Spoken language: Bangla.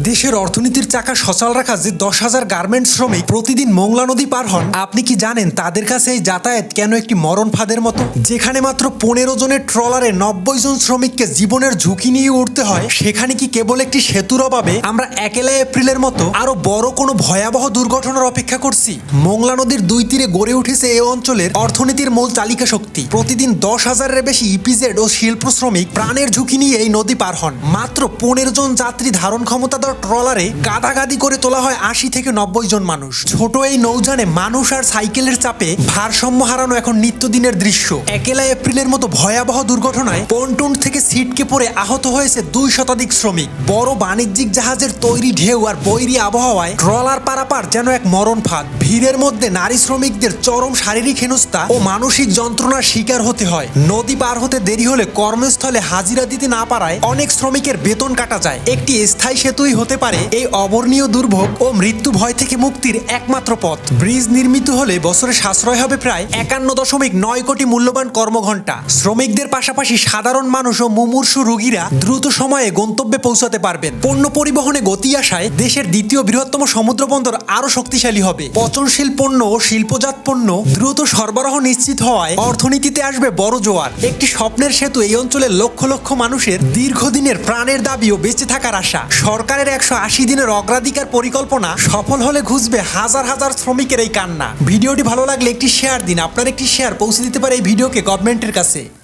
দেশের অর্থনীতির চাকা সচল রাখা যে 10,000 গার্মেন্টস শ্রমিক প্রতিদিন মোংলা নদী পার হন, আপনি কি জানেন তাদের কাছে এই যাতায়াত কেন একটি মরণ ফাঁদের মতো? যেখানে মাত্র 15 জনের ট্রলারে 90 জন শ্রমিককে জীবনের ঝুঁকি নিয়ে উঠতে হয়, সেখানে কি কেবল একটি সেতুর অভাবে আমরা 1 এপ্রিলের মতো আরো বড় কোনো ভয়াবহ দুর্ঘটনার অপেক্ষা করছি? মোংলা নদীর দুই তীরে গড়ে উঠেছে এই অঞ্চলের অর্থনীতির মূল চালিকা শক্তি। প্রতিদিন 10,000-এর বেশি ইপিজেড ও শিল্প শ্রমিক প্রাণের ঝুঁকি নিয়ে এই নদী পার হন। মাত্র 15 জন যাত্রী ধারণ ক্ষমতাধর ট্রলারে গাদাগাদি করে তোলা হয় 80 থেকে 90 জন মানুষ। ছোট এই নৌযানে মানুষ আর সাইকেলের চাপে ভারসাম্য হারানো এখন নিত্যদিনের দৃশ্য। 1 এপ্রিলের মতো ভয়াবহ দুর্ঘটনায় পন্টুন থেকে ছিটকে পড়ে আহত হয়েছে 2 শতাধিক শ্রমিক। বড় বাণিজ্যিক জাহাজের তৈরি ঢেউ আর বৈরী আবহাওয়ায় ট্রলার পারাপার যেন এক মরণ ফাঁদ। ভিড়ের মধ্যে নারী শ্রমিকদের চরম শারীরিক হেনস্থা ও মানসিক যন্ত্রণার শিকার হতে হয়। নদী পার হতে দেরি হলে কর্মস্থলে হাজিরা দিতে না পারায় অনেক শ্রমিকের বেতন কাটা যায়। একটি স্থায়ী সেতুই হতে পারে এই অবর্ণীয় দুর্ভোগ ও মৃত্যু ভয় থেকে মুক্তির একমাত্র পথ। ব্রিজ নির্মিত হলে বছরে সাশ্রয় হবে প্রায় 51.9 কোটি মূল্যবান কর্মঘণ্টা। শ্রমিকদের পাশাপাশি সাধারণ মানুষ ও মুমূর্ষু রোগীরা দ্রুত সময়ে গন্তব্যে পৌঁছাতে পারবেন। পণ্য পরিবহনে গতি আসায় দেশের দ্বিতীয় বৃহত্তম সমুদ্র বন্দর আরো শক্তিশালী হবে। পচনশীল পণ্য ও শিল্পজাত পণ্য দ্রুত সরবরাহ নিশ্চিত হওয়ায় অর্থনীতিতে আসবে বড় জোয়ার। একটি স্বপ্নের সেতু এই অঞ্চলের লক্ষ লক্ষ মানুষের দীর্ঘদিনের প্রাণের দাবি ও বেঁচে থাকার আশা। সরকারের 180 দিনের অগ্রাধিকার পরিকল্পনা সফল হলে ঘুচবে হাজার হাজার শ্রমিকের এই কান্না। ভিডিওটি ভালো লাগলে একটি শেয়ার দিন। আপনার একটি শেয়ার পৌঁছে দিতে পারে এই ভিডিওকে গভর্নমেন্টের কাছে।